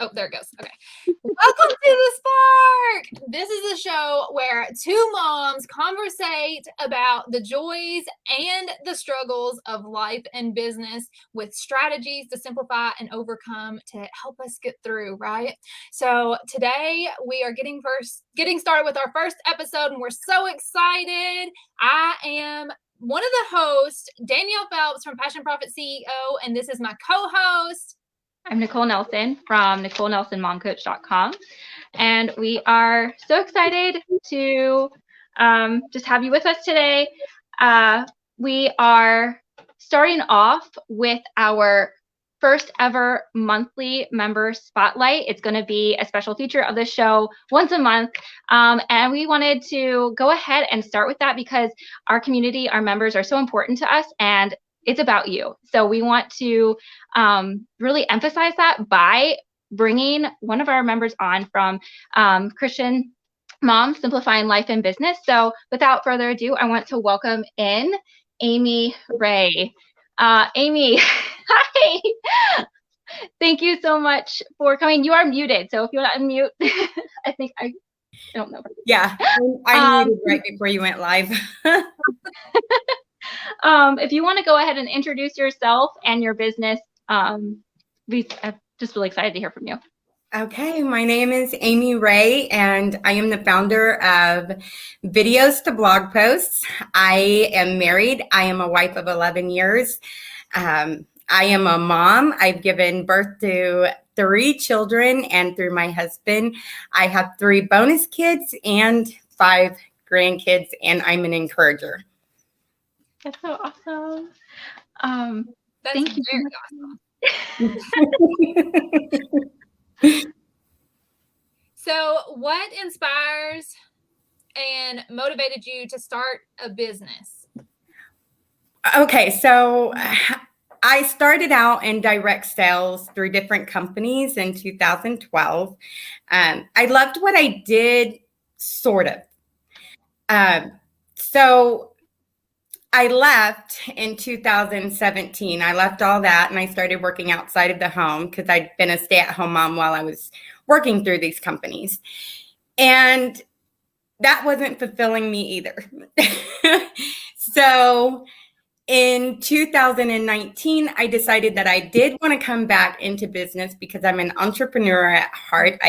Oh, there it goes. Okay. Welcome to the Spark. This is a show where two moms conversate about the joys and the struggles of life and business with strategies to simplify and overcome to help us get through, right? So today we are getting started with our first episode, and we're so excited. I am one of the hosts, Danielle Phelps from Passion Profit CEO, and this is my co-host. I'm Nicole Nelson from NicoleNelsonMomCoach.com, and we are so excited to just have you with us today. We are starting off with our first ever monthly member spotlight. It's going to be a special feature of the show once a month, and we wanted to go ahead and start with that because our community, our members are so important to us, and it's about you. So we want to really emphasize that by bringing one of our members on from Christian Mom Simplifying Life and Business. So without further ado, I want to welcome in Amy Ray. Amy, hi. Thank you so much for coming. You are muted, so if you want to unmute, I don't know. Yeah, I muted right before you went live. If you want to go ahead and introduce yourself and your business, I'm just really excited to hear from you. Okay, my name is Amy Ray, and I am the founder of Videos to Blog Posts. I am married. I am a wife of 11 years. I am a mom. I've given birth to 3 children, and through my husband, I have 3 bonus kids and 5 grandkids, and I'm an encourager. That's so awesome. That's thank you. Very awesome. So what inspires and motivated you to start a business? Okay, so I started out in direct sales through different companies in 2012. I loved what I did, sort of. So I left in 2017. I left all that and I started working outside of the home because I'd been a stay-at-home mom while I was working through these companies. And that wasn't fulfilling me either. So in 2019, I decided that I did want to come back into business because I'm an entrepreneur at heart.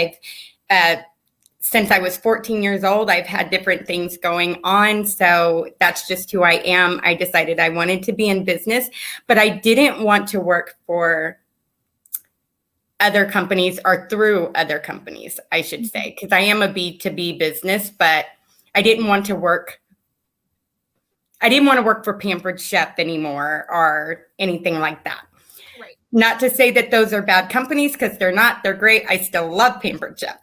Since I was 14 years old, I've had different things going on. So that's just who I am. I decided I wanted to be in business, but I didn't want to work for other companies or through other companies, I should say, because I am a B2B business, but I didn't want to work for Pampered Chef anymore or anything like that. Right. Not to say that those are bad companies, because they're not. They're great. I still love Pampered Chef.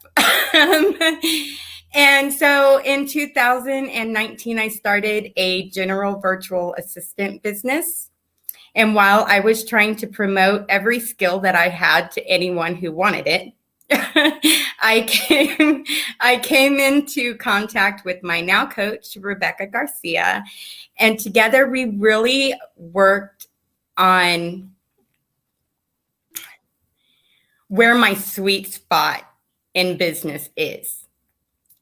And so in 2019, I started a general virtual assistant business. And while I was trying to promote every skill that I had to anyone who wanted it, I came into contact with my now coach, Rebecca Garcia, and together we really worked on where my sweet spot in business is.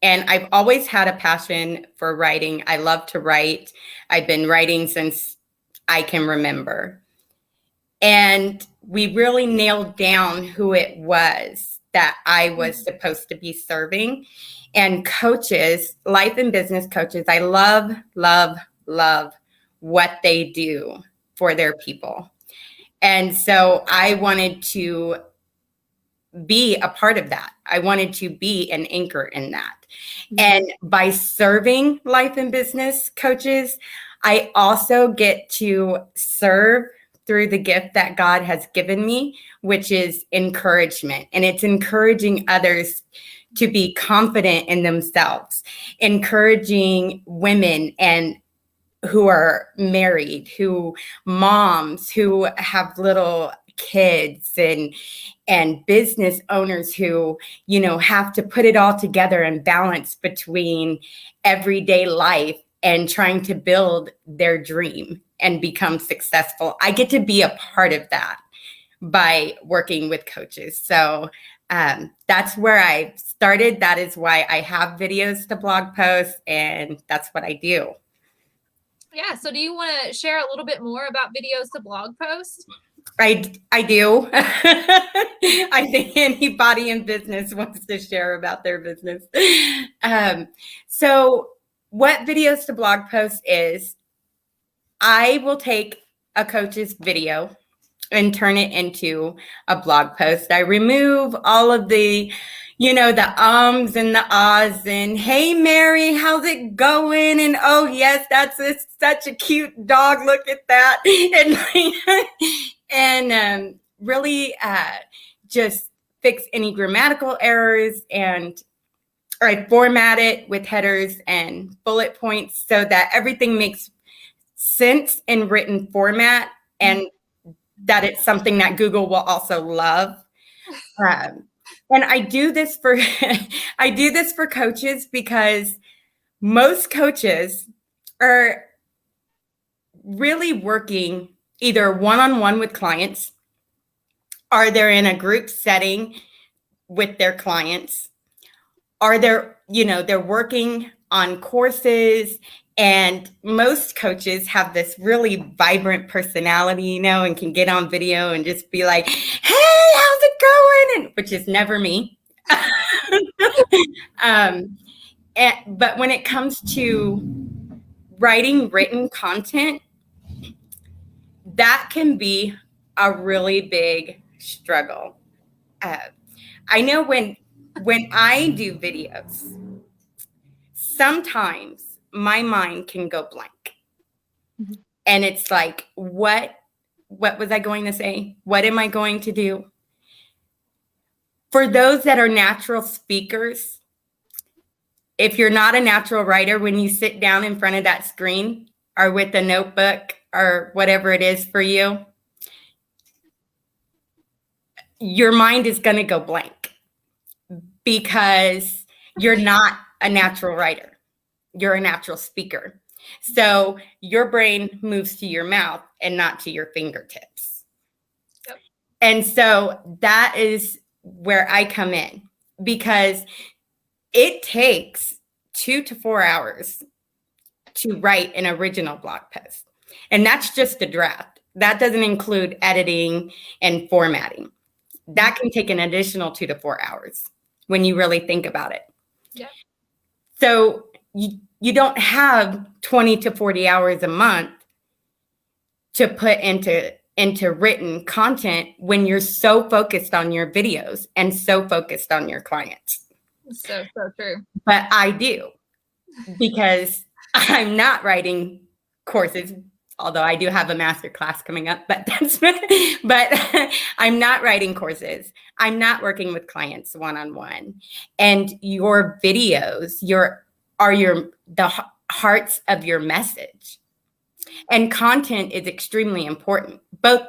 And I've always had a passion for writing. I love to write. I've been writing since I can remember. And we really nailed down who it was that I was supposed to be serving. And coaches, life and business coaches, I love, love, love what they do for their people. And so I wanted to be a part of that. I wanted to be an anchor in that. And by serving life and business coaches, I also get to serve through the gift that God has given me, which is encouragement. And it's encouraging others to be confident in themselves, encouraging women and who are married, moms who have little kids, and business owners who, have to put it all together and balance between everyday life and trying to build their dream and become successful. I get to be a part of that by working with coaches. So that's where I started. That is why I have videos to blog posts, and that's what I do. Yeah. So do you want to share a little bit more about videos to blog posts? I do. I think anybody in business wants to share about their business. So what videos to blog post is, I will take a coach's video and turn it into a blog post. I remove all of the, the ums and the ahs and, hey, Mary, how's it going? And, oh, yes, such a cute dog. Look at that. And really just fix any grammatical errors, or I format it with headers and bullet points so that everything makes sense in written format, and that it's something that Google will also love. And I do this for coaches, because most coaches are really working either one-on-one with clients, or they're in a group setting with their clients, or they're working on courses. And most coaches have this really vibrant personality, and can get on video and just be like, hey, how's it going? Which is never me. But when it comes to writing written content, that can be a really big struggle. I know when I do videos, sometimes my mind can go blank. Mm-hmm. And it's like, what was I going to say? What am I going to do? For those that are natural speakers, if you're not a natural writer, when you sit down in front of that screen or with a notebook or whatever it is for you, your mind is going to go blank, because you're not a natural writer. You're a natural speaker. So your brain moves to your mouth and not to your fingertips. Yep. And so that is where I come in, because it takes 2 to 4 hours to write an original blog post. And that's just a draft. That doesn't include editing and formatting. That can take an additional 2 to 4 hours when you really think about it. Yeah. So you don't have 20 to 40 hours a month to put into written content when you're so focused on your videos and so focused on your clients. So true. But I do, because I'm not writing courses, although I do have a master class coming up, but I'm not writing courses. I'm not working with clients one-on-one. And your videos are the hearts of your message. And content is extremely important, both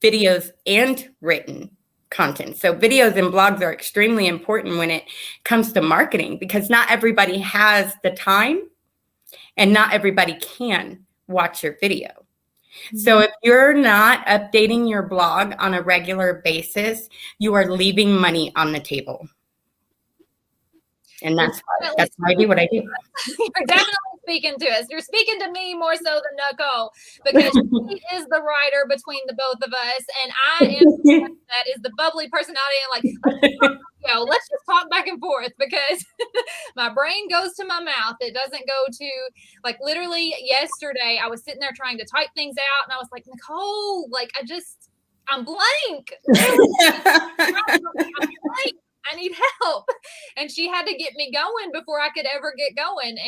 videos and written content. So videos and blogs are extremely important when it comes to marketing, because not everybody has the time and not everybody can watch your video. Mm-hmm. So if you're not updating your blog on a regular basis, you are leaving money on the table. And that's why I do what I do. You're definitely speaking to us. You're speaking to me more so than Nicole, because she is the writer between the both of us, and I am that is the bubbly personality, and let's just talk back and forth, because my brain goes to my mouth. It doesn't go to, literally yesterday I was sitting there trying to type things out, and I was like, Nicole, I'm blank. I'm blank. I need help. And she had to get me going before I could ever get going.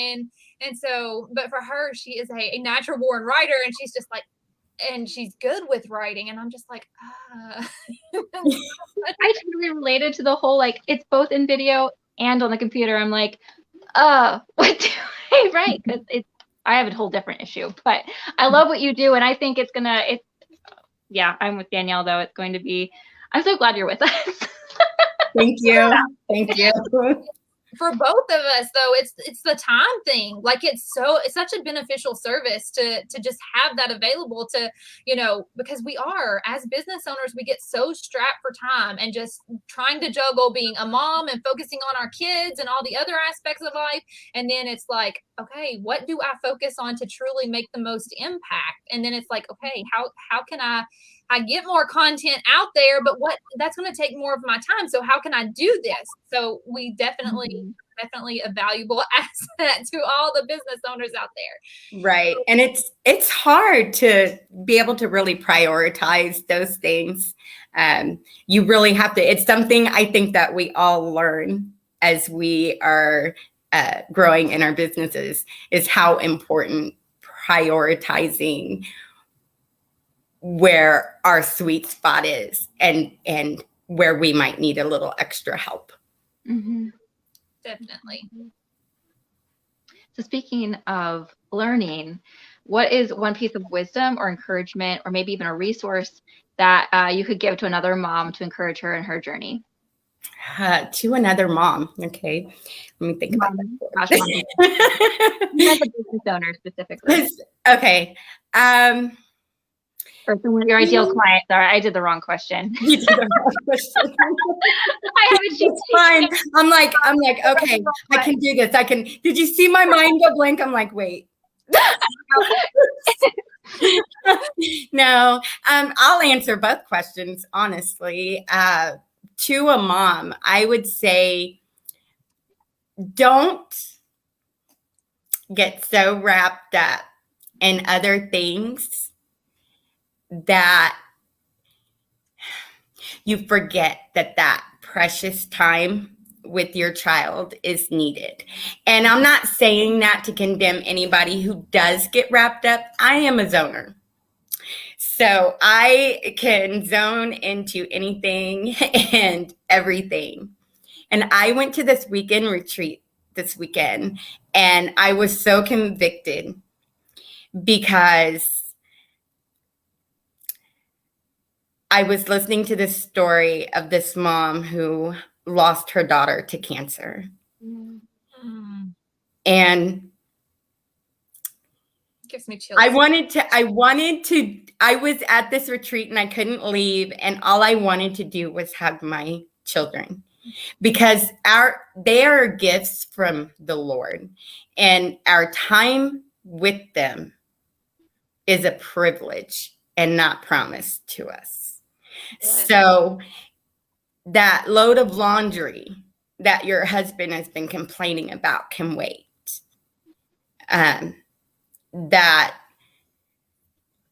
And so, but for her, she is a natural born writer, and she's just and she's good with writing. And I'm just like, I totally related to the whole, it's both in video and on the computer. I'm like, what do I write? Because I have a whole different issue, but I love what you do. And I think I'm with Danielle, though. It's going to be, I'm so glad you're with us. Thank you. Thank you. for both of us though, it's the time thing. Like it's such a beneficial service to just have that available to, because we are, as business owners, we get so strapped for time and just trying to juggle being a mom and focusing on our kids and all the other aspects of life. And then it's like, okay, what do I focus on to truly make the most impact? And then it's like, okay, how can I get more content out there, but that's going to take more of my time. So how can I do this? So we definitely a valuable asset to all the business owners out there. Right. And it's hard to be able to really prioritize those things. You really have to, it's something I think that we all learn as we are growing in our businesses, is how important prioritizing where our sweet spot is and where we might need a little extra help. Mm-hmm. Definitely. So speaking of learning, what is one piece of wisdom or encouragement, or maybe even a resource that you could give to another mom to encourage her in her journey? To another mom. Okay. Let me think about that. Not the business owner specifically. Okay. Or your ideal client. Sorry, I did the wrong question. You did the wrong question. I have a sheet. Fine. I'm like, okay, I can do this. Did you see my mind go blank? I'm like, wait. No, I'll answer both questions, honestly. To a mom, I would say, don't get so wrapped up in other things that you forget that precious time with your child is needed. And I'm not saying that to condemn anybody who does get wrapped up. I am a zoner. So I can zone into anything and everything. And I went to this weekend retreat this weekend, and I was so convicted because I was listening to this story of this mom who lost her daughter to cancer. Mm. And it gives me chills. I was at this retreat and I couldn't leave. And all I wanted to do was hug my children, because they are gifts from the Lord, and our time with them is a privilege and not promised to us. So that load of laundry that your husband has been complaining about can wait. That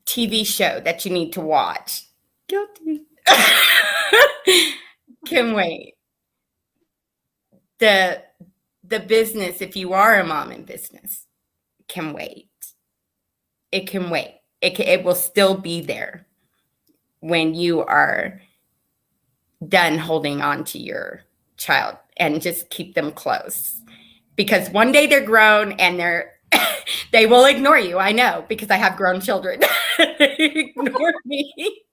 TV show that you need to watch, guilty, can wait. The business, if you are a mom in business, can wait. It can wait. It will still be there when you are done holding on to your child, and just keep them close, because one day they're grown and they will ignore you. I know, because I have grown children. They ignore me.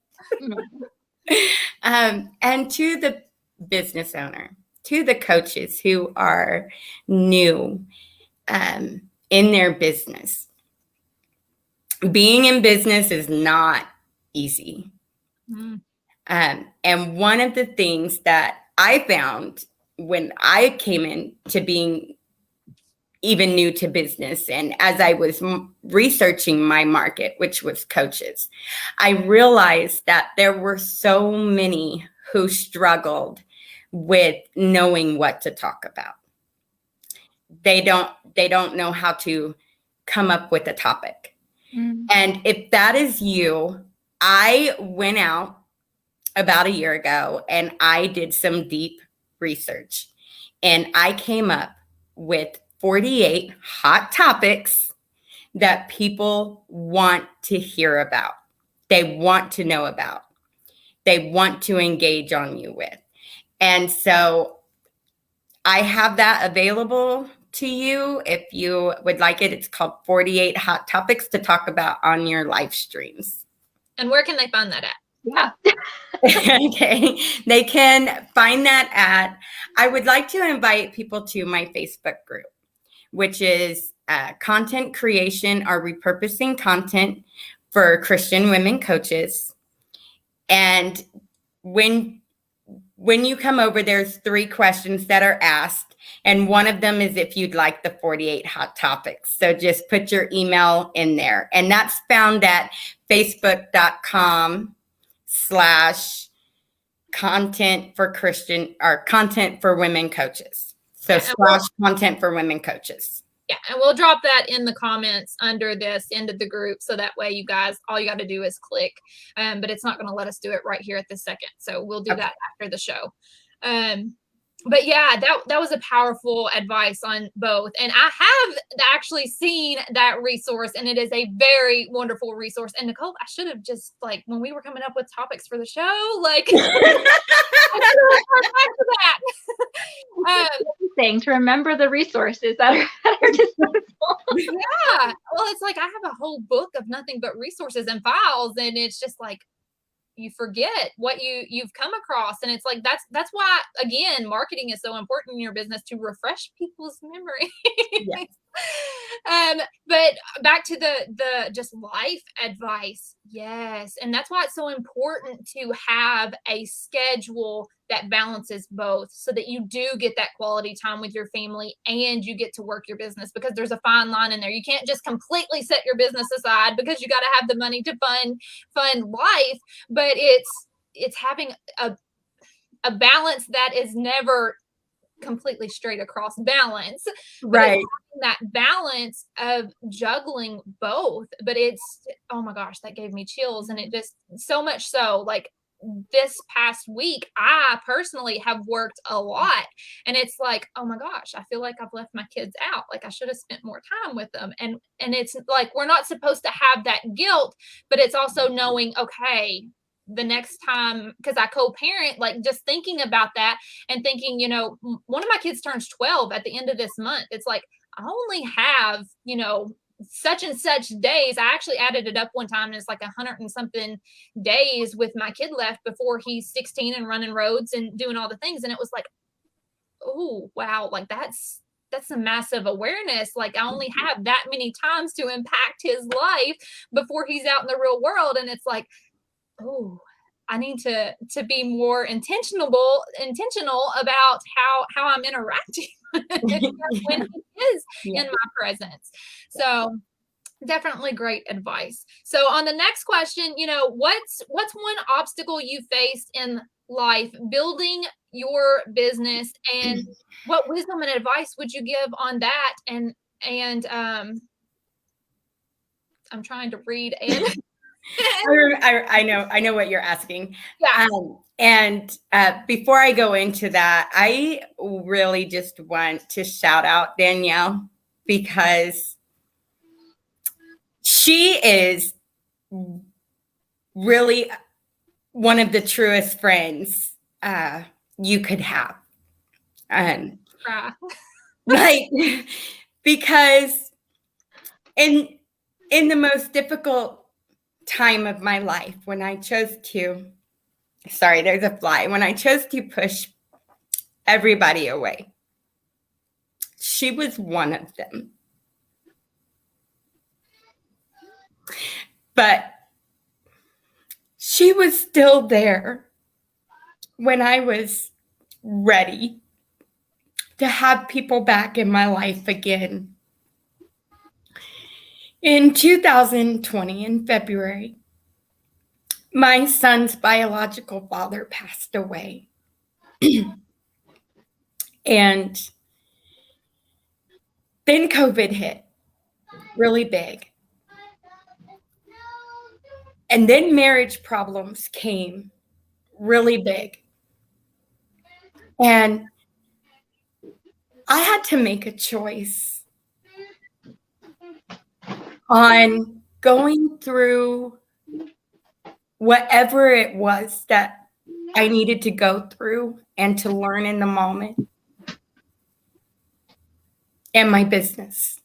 And to the business owner, to the coaches who are new in their business, being in business is not easy. Mm. And one of the things that I found when I came into being even new to business, and as I was researching my market, which was coaches, I realized that there were so many who struggled with knowing what to talk about. They don't know how to come up with a topic. Mm. And if that is you, I went out about a year ago and I did some deep research, and I came up with 48 hot topics that people want to hear about. They want to know about. They want to engage on you with. And so I have that available to you if you would like it. It's called 48 Hot Topics to Talk About on Your Live Streams. And where can they find that at? Yeah. Okay. They can find that at, I would like to invite people to my Facebook group, which is Content Creation or Repurposing Content for Christian Women Coaches. And when you come over, there's 3 questions that are asked. And one of them is if you'd like the 48 hot topics. So just put your email in there. And that's found at facebook.com/content for Christian or content for women coaches. So /content for women coaches. Yeah, and we'll drop that in the comments under this end of the group. So that way you guys, all you got to do is click, but it's not going to let us do it right here at this second. So we'll do that after the show. But yeah, that was a powerful advice on both. And I have actually seen that resource, and it is a very wonderful resource. And Nicole, I should have just, like, when we were coming up with topics for the show, like, I should have back to that. Saying to remember the resources that are at our disposal. Yeah. Well, it's like I have a whole book of nothing but resources and files, and it's just like you forget what you've come across. And it's like that's why, again, marketing is so important in your business, to refresh people's memory. Yes. But back to the just life advice. Yes. And that's why it's so important to have a schedule that balances both, so that you do get that quality time with your family and you get to work your business, because there's a fine line in there. You can't just completely set your business aside, because you got to have the money to fund life. But it's having a balance that is never completely straight across balance, right? That balance of juggling both. But it's, oh my gosh, that gave me chills. And it just, so much so, like, this past week, I personally have worked a lot, and it's like, oh my gosh, I feel like I've left my kids out. Like, I should have spent more time with them. And it's like, we're not supposed to have that guilt, but it's also knowing, okay, the next time, because I co-parent, like, just thinking about that and thinking, one of my kids turns 12 at the end of this month. It's like, I only have, such and such days. I actually added it up one time, and it's like 100 and something days with my kid left before he's 16 and running roads and doing all the things. And it was like, oh wow, like that's a massive awareness. Like, I only have that many times to impact his life before he's out in the real world. And it's like, oh, I need to be more intentional about how I'm interacting when he is in my presence. So definitely great advice. So on the next question, what's one obstacle you faced in life building your business, and what wisdom and advice would you give on that? And I'm trying to read and I know what you're asking. Yeah. And before I go into that, I really just want to shout out Danielle, because she is really one of the truest friends you could have. Like, because in the most difficult time of my life, when I chose to, there's a fly, when I chose to push everybody away, she was one of them. But she was still there when I was ready to have people back in my life again. In 2020, in February, my son's biological father passed away. And then COVID hit really big. And then marriage problems came really big. And I had to make a choice on going through whatever it was that I needed to go through and to learn in the moment, and my business.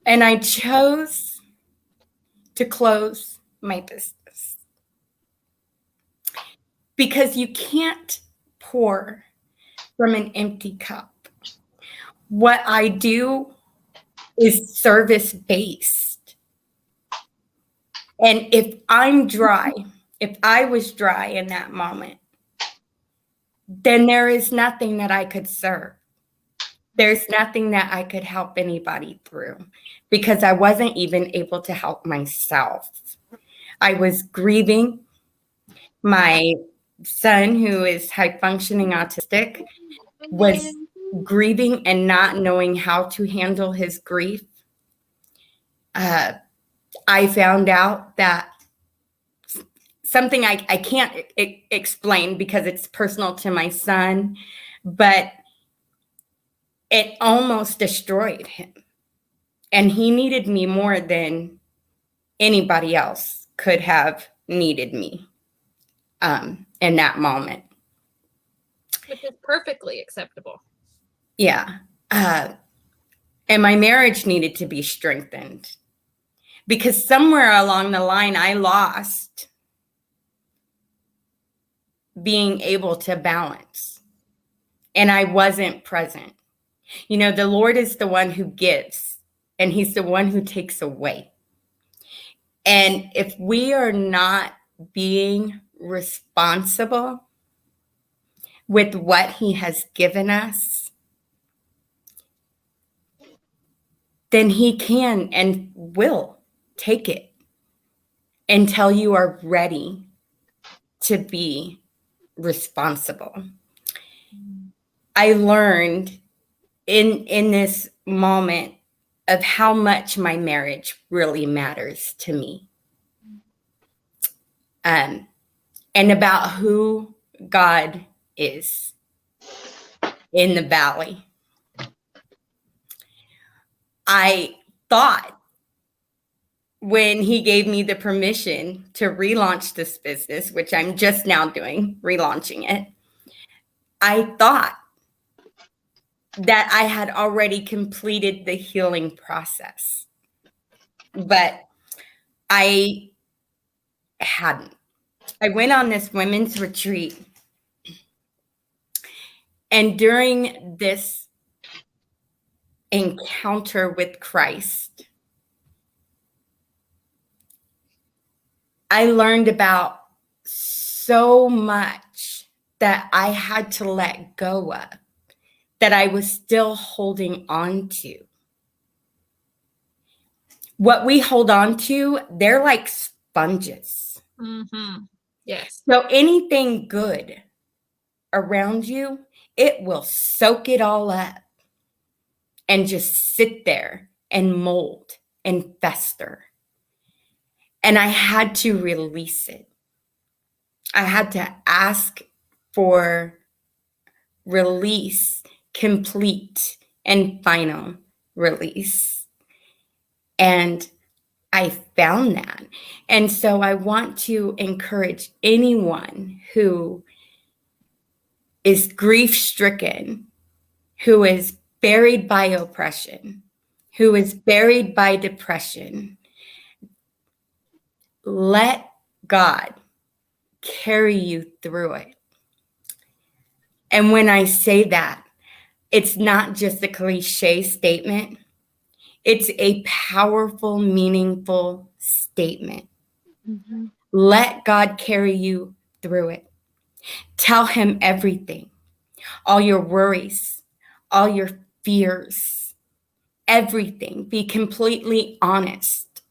And I chose to close my business. Because you can't pour from an empty cup. What I do is service-based. And if I'm dry, if I was dry in that moment, then there is nothing that I could serve. There's nothing that I could help anybody through because I wasn't even able to help myself. I was grieving. My son, who is high functioning autistic, was grieving and not knowing how to handle his grief. I found out that something I can't explain because it's personal to my son, but it almost destroyed him. And he needed me more than anybody else could have needed me in that moment. Which is perfectly acceptable. Yeah. And my marriage needed to be strengthened because somewhere along the line, I lost being able to balance and I wasn't present. You know, the Lord is the one who gives and he's the one who takes away. And if we are not being responsible with what he has given us, then he can and will take it until you are ready to be responsible. I learned in this moment of how much my marriage really matters to me. And about who God is in the valley. I thought when he gave me the permission to relaunch this business, which I'm just now doing, relaunching it, I thought that I had already completed the healing process. But I hadn't. I went on this women's retreat. And during this encounter with Christ, I learned about so much that I had to let go of, that I was still holding on to. What we hold on to, they're like sponges. Mm-hmm. Yes. So anything good around you, it will soak it all up and just sit there and mold and fester. And I had to release it. I had to ask for release, complete and final release. And I found that. And so I want to encourage anyone who is grief-stricken, who is buried by oppression, who is buried by depression, let God carry you through it. And when I say that, it's not just a cliche statement. It's a powerful, meaningful statement. Mm-hmm. Let God carry you through it. Tell him everything, all your worries, all your fears, everything. Be completely honest.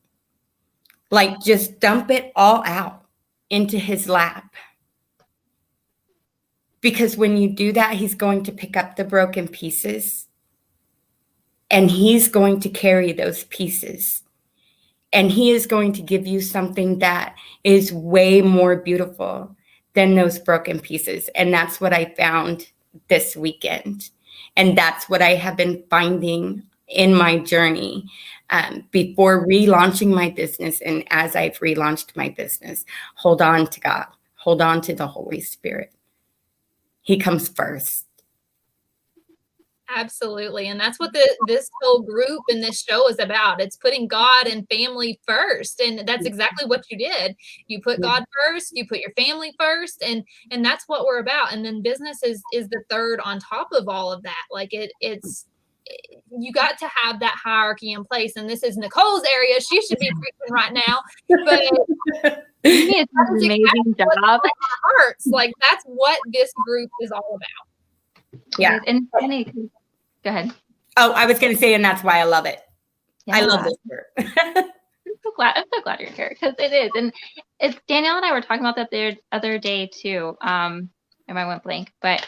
Like just dump it all out into his lap. Because when you do that, he's going to pick up the broken pieces and he's going to carry those pieces. And he is going to give you something that is way more beautiful than those broken pieces. And that's what I found this weekend. And that's what I have been finding in my journey before relaunching my business. And as I've relaunched my business, hold on to God, hold on to the Holy Spirit. He comes first. Absolutely. And that's what this whole group and this show is about. It's putting God and family first. And that's exactly what you did. You put God first, you put your family first, and that's what we're about. And then business is the third on top of all of that. Like it's you got to have that hierarchy in place. And this is Nicole's area. She should be preaching right now. But Amy is an amazing job. Hearts. Like that's what this group is all about. Yeah. And go ahead. Oh, I was going to say, and that's why I love it. Yeah. I love this group. I'm so glad you're here, because it is. And it's Danielle and I were talking about that the other day too. And I went blank, but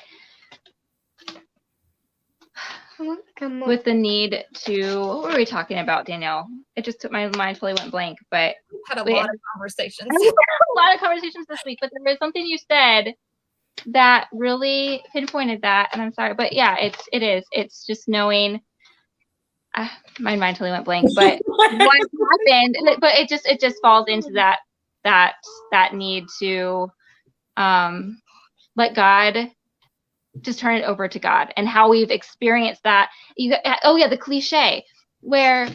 with the need to, what were we talking about, Danielle? It just took my mind totally went blank, but had a lot of conversations. A lot of conversations this week, but there was something you said that really pinpointed that, and I'm sorry, but yeah, it's just knowing. My mind totally went blank, but what happened? But it just falls into that need to let God, just turn it over to God, and how we've experienced that. The cliche where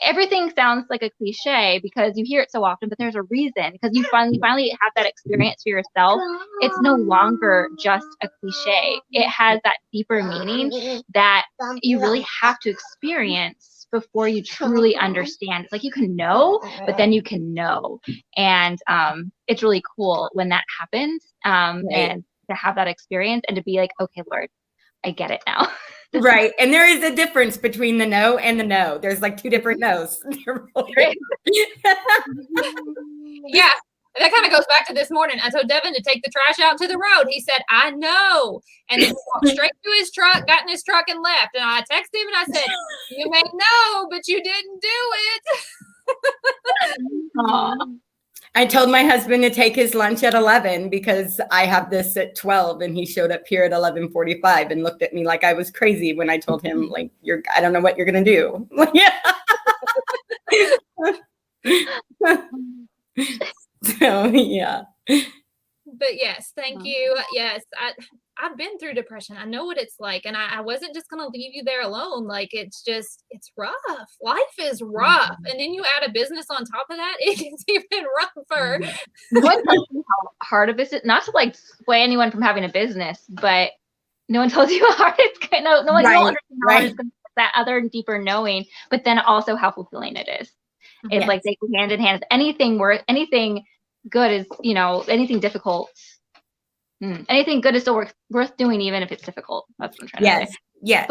everything sounds like a cliche because you hear it so often, but there's a reason, because you finally have that experience for yourself. It's no longer just a cliche. It has that deeper meaning that you really have to experience before you truly understand. It's like you can know, but then you can know. And it's really cool when that happens, and to have that experience and to be like, okay, Lord, I get it now. Right. And there is a difference between the no and the no. There's like two different no's. Yeah. That kind of goes back to this morning. I told Devin to take the trash out to the road. He said, I know. And then he walked straight to his truck, got in his truck and left. And I texted him and I said, you may know, but you didn't do it. I told my husband to take his lunch at 11 because I have this at 12, and he showed up here at 11:45 and looked at me like I was crazy when I told him, like, I don't know what you're going to do. So, yeah. But yes, thank you. Yes, I've been through depression. I know what it's like. And I wasn't just going to leave you there alone. Like, it's rough. Life is rough. And then you add a business on top of that, it gets even rougher. What tells you how hard of this is? Not to like sway anyone from having a business, but no one tells you how hard it's going to, no one will understand how hard it's going to, that other deeper knowing, but then also how fulfilling it is. It's like they go hand in hand. Anything good is, anything difficult. Anything good is still worth doing, even if it's difficult. That's what I'm trying to say. Yes.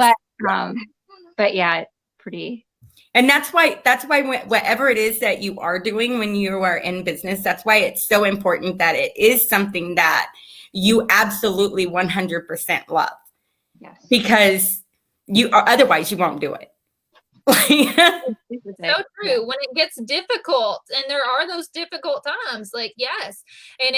But yeah, it's pretty. And that's why whatever it is that you are doing when you are in business, that's why it's so important that it is something that you absolutely 100% love. Yes. Because otherwise you won't do it. So true. When it gets difficult, and there are those difficult times, like, yes. And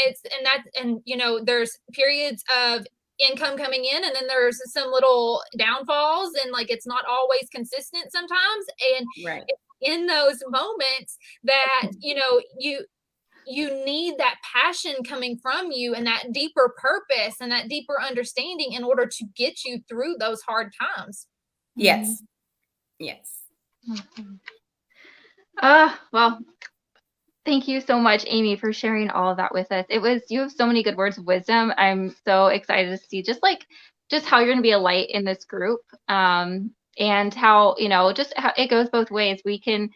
there's periods of income coming in, and then there's some little downfalls, and like it's not always consistent sometimes. And it's in those moments that you need that passion coming from you, and that deeper purpose and that deeper understanding in order to get you through those hard times. Yes. Yes. Well, thank you so much, Amy, for sharing all of that with us. You have so many good words of wisdom. I'm so excited to see just how you're going to be a light in this group, and how, just how it goes both ways. We can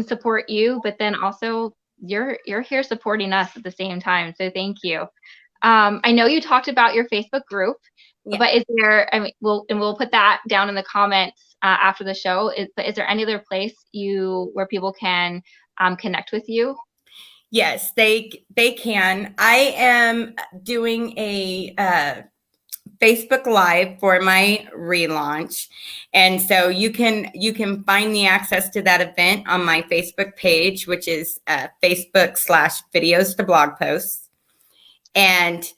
support you, but then also you're here supporting us at the same time. So thank you. I know you talked about your Facebook group, but is there, we'll put that down in the comments after the show. But is there any other place where people can connect with you? Yes, they can. I am doing a Facebook Live for my relaunch, and so you can find the access to that event on my Facebook page, which is Facebook/videos to blog posts. And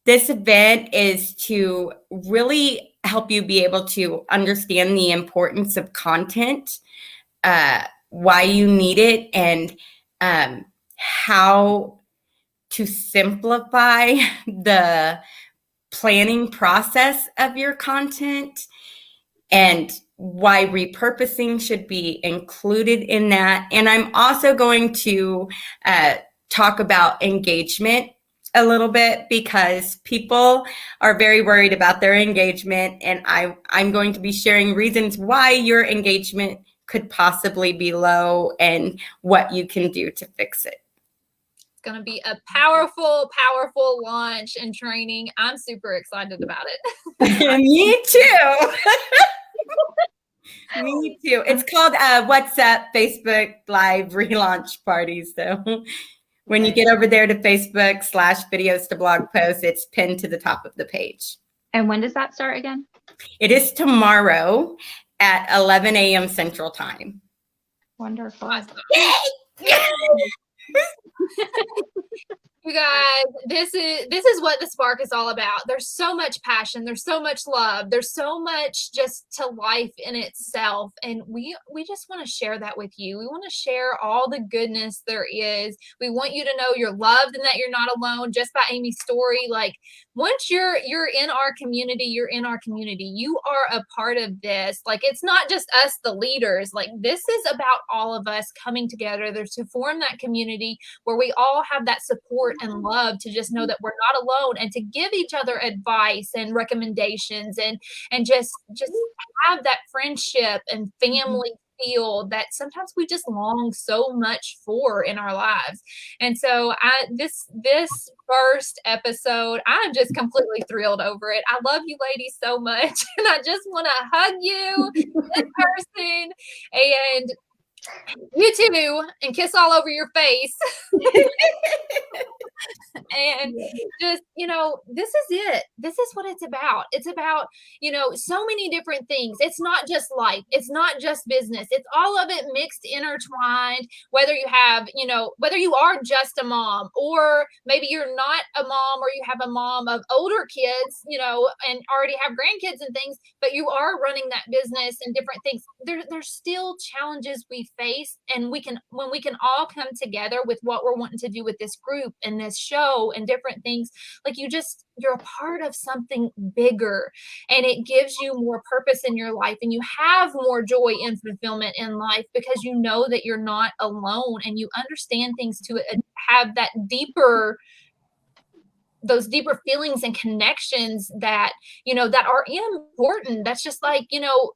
this event is to really help you be able to understand the importance of content, why you need it, and how to simplify the planning process of your content. and why repurposing should be included in that. And I'm also going to talk about engagement a little bit, because people are very worried about their engagement, and I'm going to be sharing reasons why your engagement could possibly be low and what you can do to fix it. It's going to be a powerful, powerful launch and training. I'm super excited about it. Me too. Me too. It's called What's Up Facebook Live Relaunch Party. So when you get over there to Facebook/videos to blog posts, it's pinned to the top of the page. And when does that start again? It is tomorrow at 11 a.m. Central Time. Wonderful. Awesome. You guys, this is what the spark is all about. There's so much passion, there's so much love, there's so much just to life in itself, and we just want to share that with you. We want to share all the goodness there is. We want you to know you're loved and that you're not alone. Just by Amy's story, like, once you're in our community, you're in our community. You are a part of this. Like, it's not just us, the leaders. Like, this is about all of us coming together there to form that community where we all have that support and love, to just know that we're not alone, and to give each other advice and recommendations, and just have that friendship and family feel that sometimes we just long so much for in our lives. And so this first episode, I'm just completely thrilled over it. I love you ladies so much, and I just want to hug you in person, and you too, and kiss all over your face. And just, this is it. This is what it's about. It's about, so many different things. It's not just life. It's not just business. It's all of it mixed, intertwined, whether you have, whether you are just a mom, or maybe you're not a mom, or you have a mom of older kids, and already have grandkids and things, but you are running that business and different things. There's still challenges we face, and when we can all come together with what we're wanting to do with this group and this show and different things, like, you're a part of something bigger, and it gives you more purpose in your life, and you have more joy and fulfillment in life, because you know that you're not alone, and you understand things to have those deeper feelings and connections that, that are important. That's just like,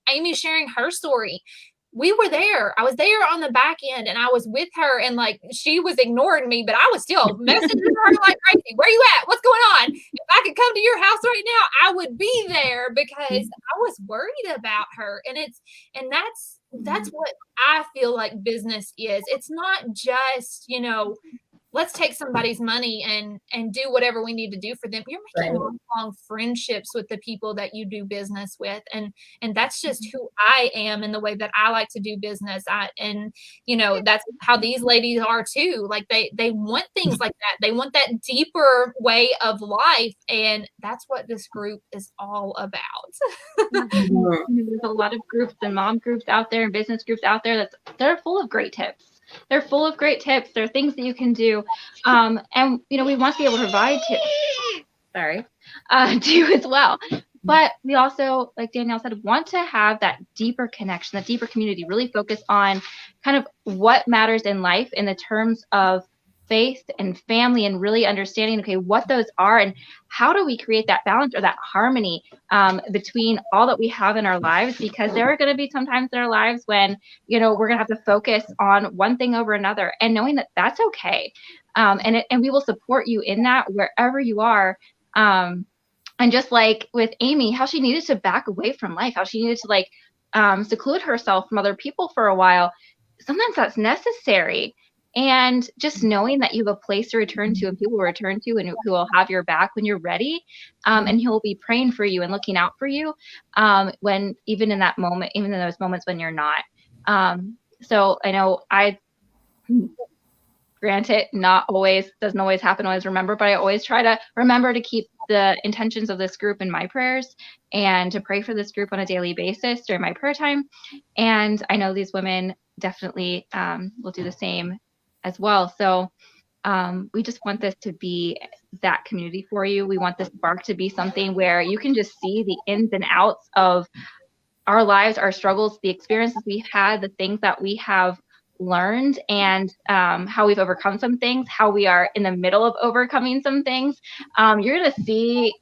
Amy sharing her story. We were there. I was there on the back end, and I was with her, and like, she was ignoring me, but I was still messaging her like crazy. Where you at? What's going on? If I could come to your house right now, I would be there, because I was worried about her. And that's what I feel like business is. It's not just, let's take somebody's money and do whatever we need to do for them. You're making lifelong friendships with the people that you do business with. And that's just who I am, and the way that I like to do business. That's how these ladies are too. Like, they want things like that. They want that deeper way of life. And that's what this group is all about. There's a lot of groups and mom groups out there and business groups out there they're full of great tips. They're full of great tips. There are things that you can do. And, we want to be able to provide tips. Sorry. To you as well. But we also, like Danielle said, want to have that deeper connection, that deeper community, really focus on kind of what matters in life in the terms of faith and family, and really understanding, okay, what those are, and how do we create that balance or that harmony between all that we have in our lives, because there are going to be some times in our lives when, we're going to have to focus on one thing over another, and knowing that that's okay. And we will support you in that wherever you are. And just like with Amy, how she needed to back away from life, how she needed to seclude herself from other people for a while. Sometimes that's necessary. And just knowing that you have a place to return to, and people will return to, and who will have your back when you're ready, and he'll be praying for you and looking out for you when even in those moments when you're not. So I know granted, doesn't always happen, always remember, but I always try to remember to keep the intentions of this group in my prayers, and to pray for this group on a daily basis during my prayer time. And I know these women definitely will do the same as well. So we just want this to be that community for you. We want this spark to be something where you can just see the ins and outs of our lives, our struggles, the experiences we've had, the things that we have learned, and how we've overcome some things, how we are in the middle of overcoming some things. You're going to see,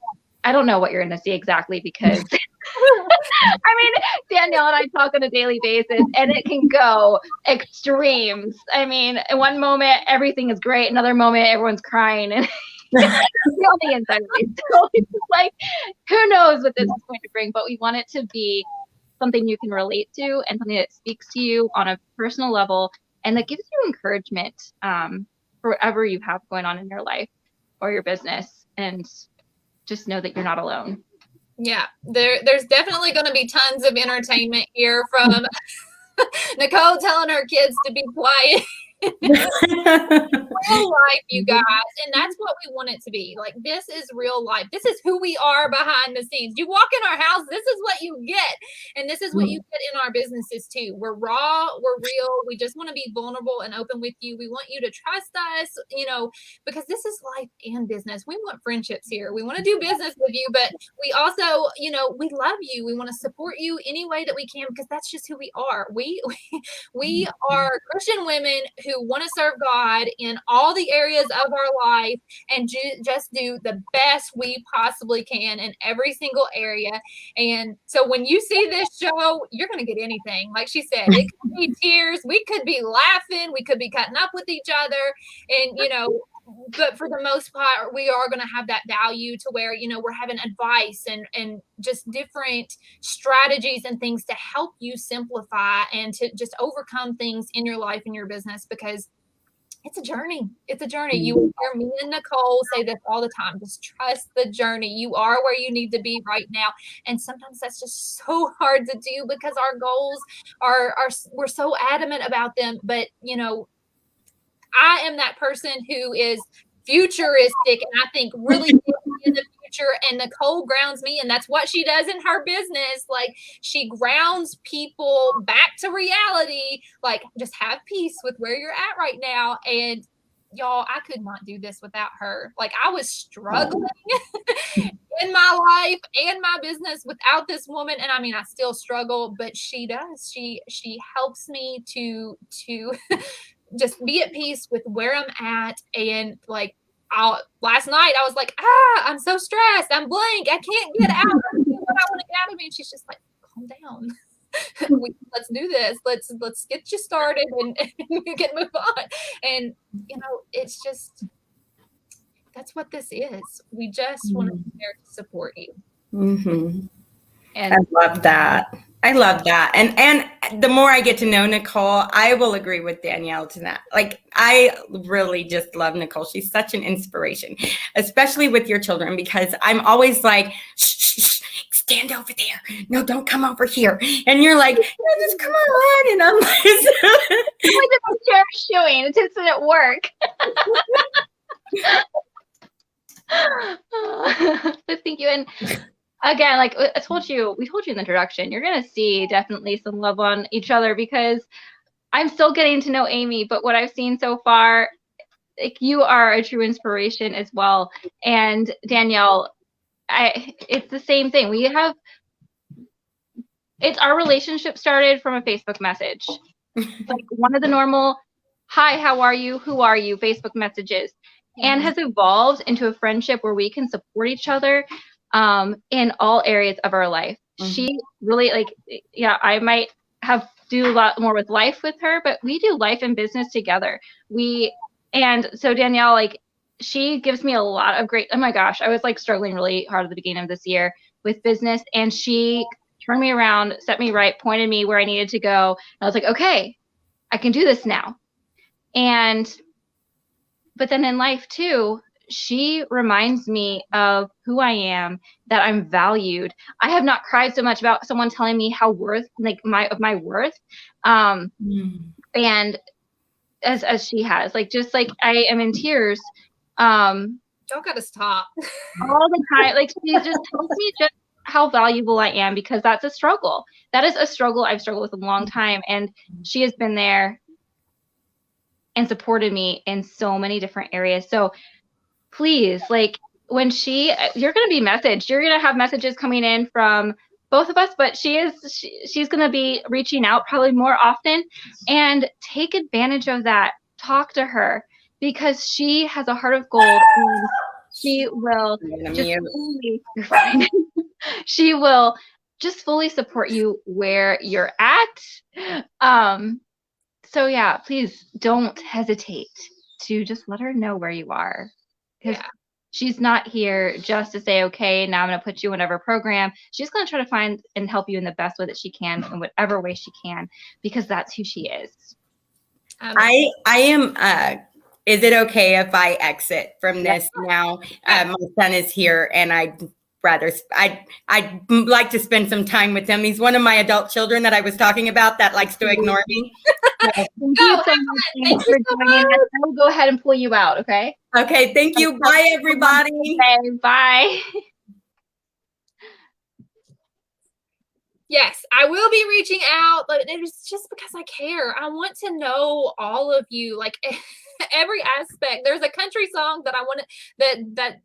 I don't know what you're going to see exactly, because I mean, Danielle and I talk on a daily basis, and it can go extremes. I mean, in one moment, everything is great. Another moment, everyone's crying. And on the inside, so it's just like, who knows what this is going to bring, but we want it to be something you can relate to and something that speaks to you on a personal level and that gives you encouragement for whatever you have going on in your life or your business, and just know that you're not alone. Yeah, there's definitely going to be tons of entertainment here, from Nicole telling her kids to be quiet. Real life, you guys, and that's what we want it to be. Like, this is real life. This is who we are behind the scenes. You walk in our house, this is what you get, and this is what you get in our businesses too. We're raw, we're real. We just want to be vulnerable and open with you. We want you to trust us, because this is life and business. We want friendships here. We want to do business with you, but we also, we love you. We want to support you any way that we can, because that's just who we are. We are Christian women who want to serve God in all the areas of our life and just do the best we possibly can in every single area. And so when you see this show, you're going to get anything. Like she said, it could be tears, we could be laughing, we could be cutting up with each other, and but for the most part, we are going to have that value to where, we're having advice and just different strategies and things to help you simplify and to just overcome things in your life and your business, because it's a journey. It's a journey. You will hear me and Nicole say this all the time. Just trust the journey. You are where you need to be right now. And sometimes that's just so hard to do because our goals are we're so adamant about them. But, I am that person who is futuristic and I think really in the future, and Nicole grounds me, and that's what she does in her business. Like, she grounds people back to reality. Like, just have peace with where you're at right now. And y'all, I could not do this without her. Like, I was struggling in my life and my business without this woman. And I mean, I still struggle, but she does. She helps me to just be at peace with where I'm at. And like, last night I was like, I'm so stressed, I'm blank, I can't get out of what I want to get out of me. And she's just like, calm down. Let's do this. Let's get you started and we can move on. And it's just, that's what this is. We just want to be there to support you. Mm-hmm. And I love that. And the more I get to know Nicole, I will agree with Danielle to that. Like, I really just love Nicole. She's such an inspiration, especially with your children, because I'm always like, shh, stand over there. No, don't come over here. And you're like, no, just come on. And I'm like, it's showing. It didn't work. Thank you. And again, like we told you in the introduction, you're going to see definitely some love on each other, because I'm still getting to know Amy, but what I've seen so far, like, you are a true inspiration as well. And Danielle, it's the same thing. It's our relationship started from a Facebook message. Like one of the normal, hi, how are you? Who are you? Facebook messages, and has evolved into a friendship where we can support each other in all areas of our life. She really, I might have do a lot more with life with her, but we do life and business together. And so Danielle, like, she gives me a lot of great, oh my gosh, I was like struggling really hard at the beginning of this year with business, and she turned me around, set me right, pointed me where I needed to go. And I was like, okay, I can do this now. But then in life too, she reminds me of who I am, that I'm valued. I have not cried so much about someone telling me how my worth. And as she has, like, just like I am in tears. Don't gotta stop. All the time. Like, she just tells me just how valuable I am, because that's a struggle. That is a struggle I've struggled with a long time. And she has been there and supported me in so many different areas. So please, like, when you're going to be messaged, you're going to have messages coming in from both of us, but she's going to be reaching out probably more often, and take advantage of that. Talk to her, because she has a heart of gold, and she will just fully, you're fine. She will just fully support you where you're at. So yeah, please don't hesitate to just let her know where you are, because she's not here just to say, okay, now I'm going to put you in whatever program. She's going to try to find and help you in the best way that she can, in whatever way she can, because that's who she is. I am, is it okay if I exit from this now? My son is here, and I'd like to spend some time with him. He's one of my adult children that I was talking about that likes to ignore me. So, thank you so much. Thanks for joining us. I will go ahead and pull you out, okay? Okay, thank you. Bye, everybody. Okay, bye. Yes, I will be reaching out, but it's just because I care. I want to know all of you, like every aspect. There's a country song that I want to that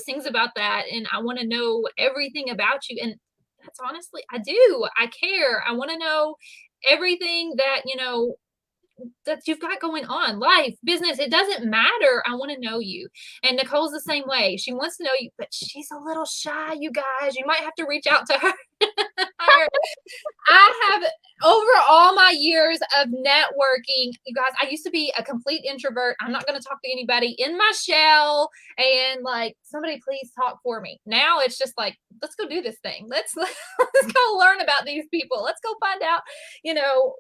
sings about that, and I want to know everything about you. And that's honestly, I do. I care. I want to know everything that that you've got going on, life, business, it doesn't matter. I want to know you. And Nicole's the same way. She wants to know you, but she's a little shy, you guys. You might have to reach out to her. I have, over all my years of networking, you guys, I used to be a complete introvert. I'm not going to talk to anybody, in my shell, and like, somebody please talk for me. Now it's just like, let's go do this thing. Let's go learn about these people. Let's go find out,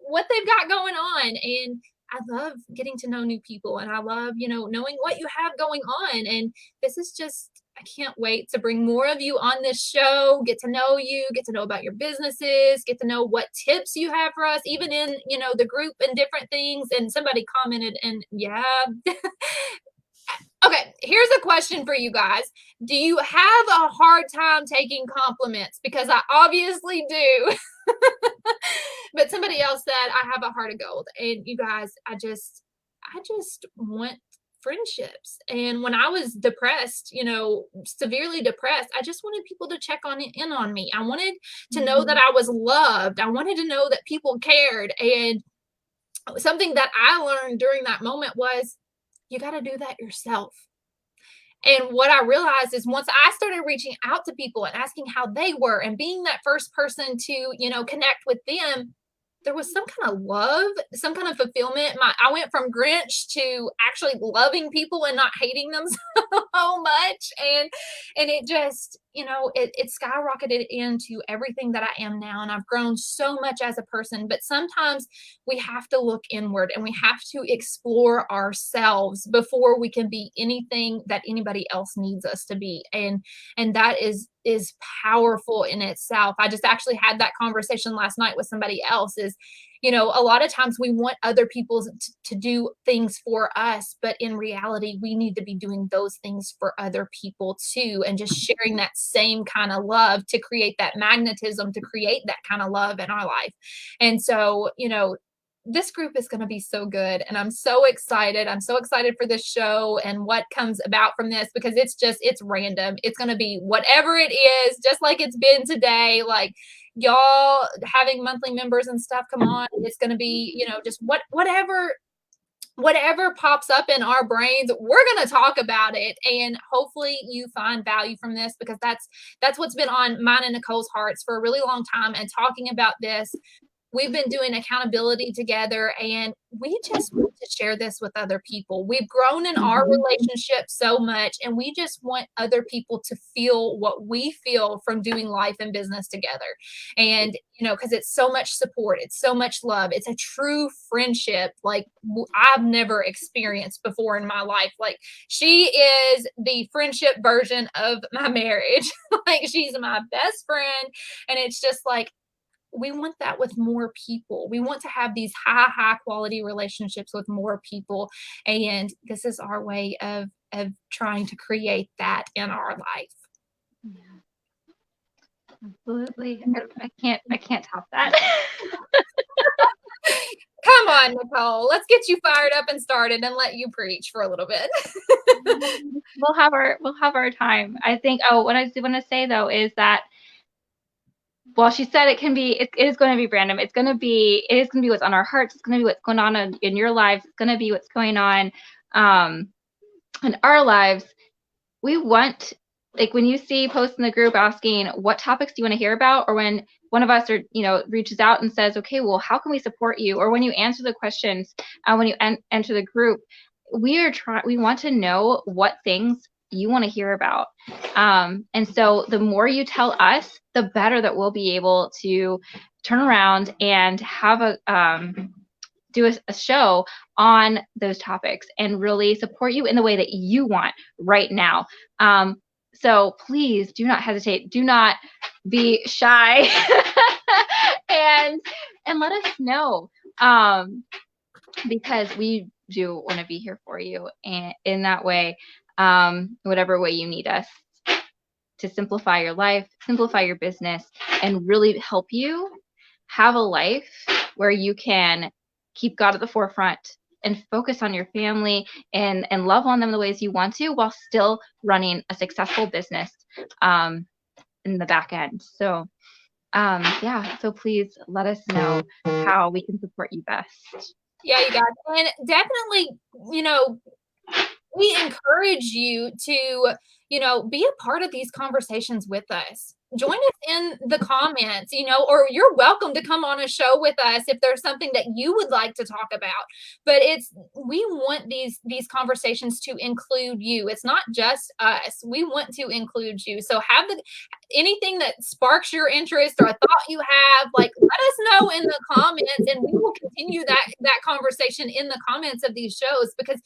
what they've got going on. And I love getting to know new people, and I love, knowing what you have going on. And this is just, I can't wait to bring more of you on this show, get to know you, get to know about your businesses, get to know what tips you have for us, even in, the group and different things. And somebody commented, and okay, here's a question for you guys. Do you have a hard time taking compliments? Because I obviously do. But somebody else said, I have a heart of gold. And you guys, I just want friendships. And when I was depressed, severely depressed, I just wanted people to check in on me. I wanted to know that I was loved. I wanted to know that people cared. And something that I learned during that moment was, you got to do that yourself. And what I realized is, once I started reaching out to people and asking how they were and being that first person to, connect with them, there was some kind of love, some kind of fulfillment. I went from Grinch to actually loving people and not hating them so much. And it just, it skyrocketed into everything that I am now. And I've grown so much as a person, but sometimes we have to look inward, and we have to explore ourselves before we can be anything that anybody else needs us to be. And that is powerful in itself. I just actually had that conversation last night with somebody else. Is, a lot of times we want other people to do things for us, but in reality, we need to be doing those things for other people too, and just sharing that same kind of love to create that magnetism, to create that kind of love in our life. And so, this group is going to be so good, and I'm so excited. I'm so excited for this show and what comes about from this, because it's random. It's going to be whatever it is, just like it's been today. Like, y'all having monthly members and stuff, come on. It's going to be, just whatever pops up in our brains, we're going to talk about it. And hopefully you find value from this, because that's what's been on mine and Nicole's hearts for a really long time. And talking about this, we've been doing accountability together, and we just want to share this with other people. We've grown in our relationship so much, and we just want other people to feel what we feel from doing life and business together. And, because it's so much support, it's so much love, it's a true friendship like I've never experienced before in my life. Like, she is the friendship version of my marriage. Like, she's my best friend, and it's just like, we want that with more people. We want to have these high quality relationships with more people. And this is our way of trying to create that in our life. Yeah. Absolutely. I can't top that. Come on, Nicole. Let's get you fired up and started and let you preach for a little bit. We'll have our time. I think, what I want to say though is that well, she said it is going to be random. It is going to be what's on our hearts. It's going to be what's going on in your lives. It's going to be what's going on in our lives. We want, like, when you see posts in the group asking what topics do you want to hear about, or when one of us reaches out and says, okay, well, how can we support you? Or when you answer the questions, when you enter the group, we want to know what things you want to hear about. And so the more you tell us, the better that we'll be able to turn around and have do a show on those topics and really support you in the way that you want right now. So please do not hesitate. Do not be shy and let us know, because we do want to be here for you, and in that way, whatever way you need us to simplify your life, simplify your business, and really help you have a life where you can keep God at the forefront and focus on your family and love on them the ways you want to, while still running a successful business in the back end. So so please let us know how we can support you best. Yeah, you guys, and definitely, we encourage you to, be a part of these conversations with us. Join us in the comments, or you're welcome to come on a show with us if there's something that you would like to talk about. But we want these conversations to include you. It's not just us. We want to include you. So have anything that sparks your interest or a thought you have, like, let us know in the comments, and we will continue that conversation in the comments of these shows, because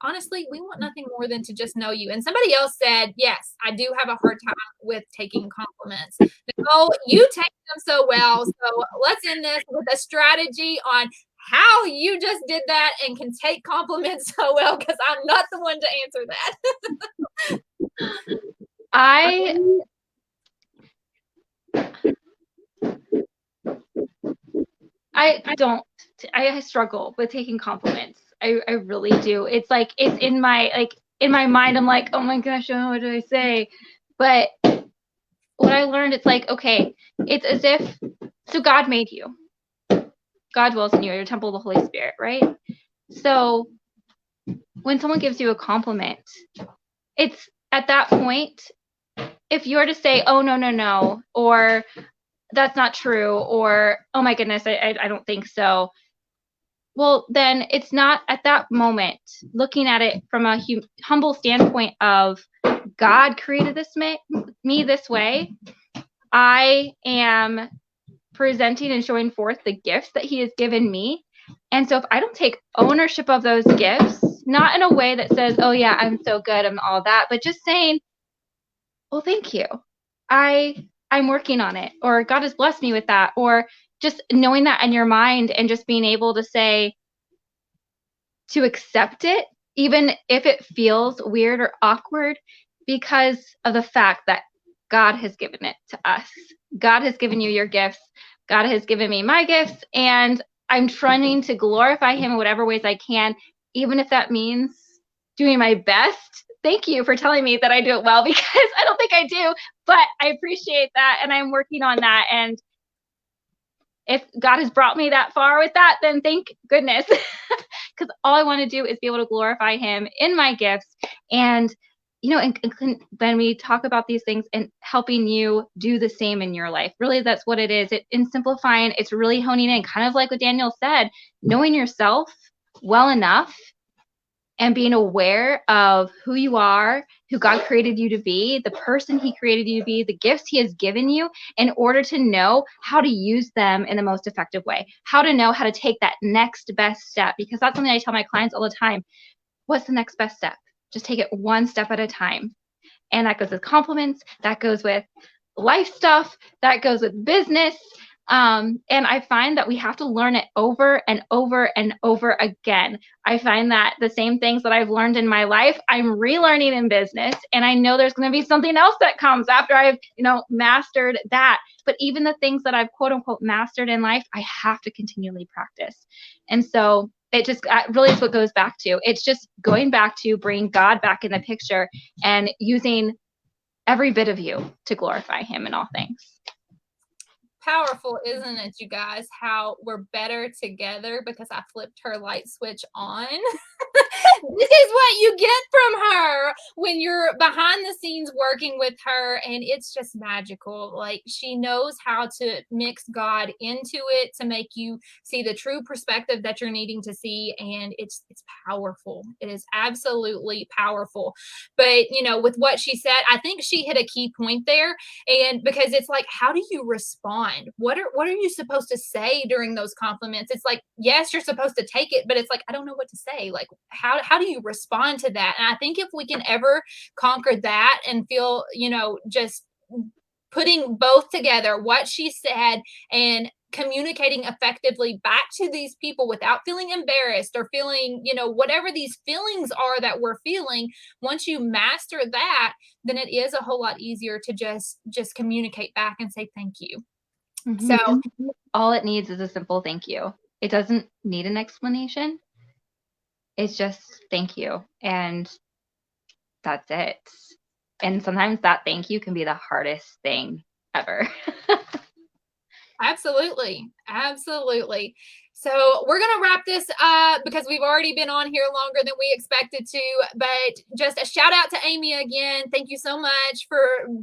honestly, we want nothing more than to just know you. And somebody else said, yes, I do have a hard time with taking compliments. Nicole, you take them so well. So let's end this with a strategy on how you just did that and can take compliments so well, because I'm not the one to answer that. I struggle with taking compliments. I really do. It's like, it's in my mind, I'm like, oh my gosh, what do I say? But what I learned, it's like, okay, it's as if, so God made you. God dwells in you, you're a temple of the Holy Spirit, right? So when someone gives you a compliment, it's at that point, if you were to say, oh, no, or that's not true, or oh my goodness, I don't think so, well, then it's not at that moment looking at it from a humble standpoint of, God created me this way. I am presenting and showing forth the gifts that he has given me. And so if I don't take ownership of those gifts, not in a way that says, oh yeah, I'm so good, I'm all that, but just saying, well, thank you. I'm working on it, or God has blessed me with that, or just knowing that in your mind and just being able to say, to accept it, even if it feels weird or awkward, because of the fact that God has given it to us. God has given you your gifts. God has given me my gifts, and I'm trying to glorify him in whatever ways I can, even if that means doing my best. Thank you for telling me that I do it well, because I don't think I do, but I appreciate that, and I'm working on that. And if God has brought me that far with that, then thank goodness, because all I want to do is be able to glorify him in my gifts. And and when we talk about these things and helping you do the same in your life, really that's what it is. In simplifying, it's really honing in, kind of like what Daniel said, knowing yourself well enough and being aware of who you are, who God created you to be, the person he created you to be, the gifts he has given you, in order to know how to use them in the most effective way, how to know how to take that next best step. Because that's something I tell my clients all the time. What's the next best step? Just take it one step at a time. And that goes with compliments, that goes with life stuff, that goes with business. And I find that we have to learn it over and over and over again. I find that the same things that I've learned in my life, I'm relearning in business. And I know there's going to be something else that comes after I've, mastered that. But even the things that I've quote unquote mastered in life, I have to continually practice. And so it just really is what goes back to. It's just going back to bringing God back in the picture and using every bit of you to glorify him in all things. powerful, isn't it, you guys, how we're better together because I flipped her light switch on. This is what you get from her when you're behind the scenes working with her, and it's just magical. Like, she knows how to mix God into it to make you see the true perspective that you're needing to see, and it's powerful. It is absolutely powerful. But with what she said, I think she hit a key point there, and because it's like, how do you respond? What are you supposed to say during those compliments? It's like, yes, you're supposed to take it, but it's like, I don't know what to say. Like, how do you respond to that? And I think if we can ever conquer that and feel, just putting both together, what she said and communicating effectively back to these people without feeling embarrassed or feeling, whatever these feelings are that we're feeling, once you master that, then it is a whole lot easier to just communicate back and say thank you. Mm-hmm. So all it needs is a simple thank you. It doesn't need an explanation. It's just thank you. And that's it. And sometimes that thank you can be the hardest thing ever. absolutely. Absolutely. So we're going to wrap this up because we've already been on here longer than we expected to, but just a shout out to Amy again. Thank you so much for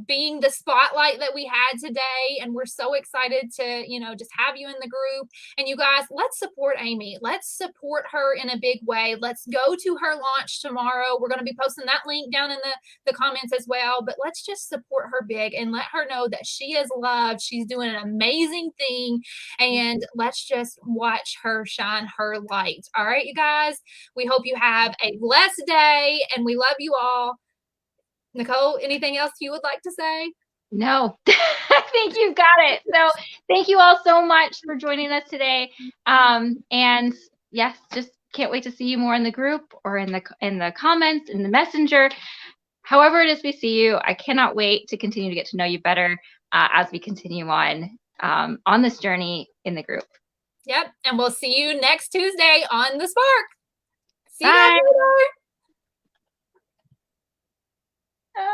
being the spotlight that we had today. And we're so excited to, just have you in the group. And you guys, let's support Amy. Let's support her in a big way. Let's go to her launch tomorrow. We're going to be posting that link down in the comments as well, but let's just support her big and let her know that she is loved. She's doing an amazing thing. And let's just watch her shine her light. All right, you guys, we hope you have a blessed day and we love you all. Nicole, anything else you would like to say? No, I think you've got it. So thank you all so much for joining us today. And yes, just can't wait to see you more in the group or in the comments, in the messenger. However it is we see you, I cannot wait to continue to get to know you better as we continue on this journey in the group. Yep. And we'll see you next Tuesday on The Spark. See you Bye. guys later.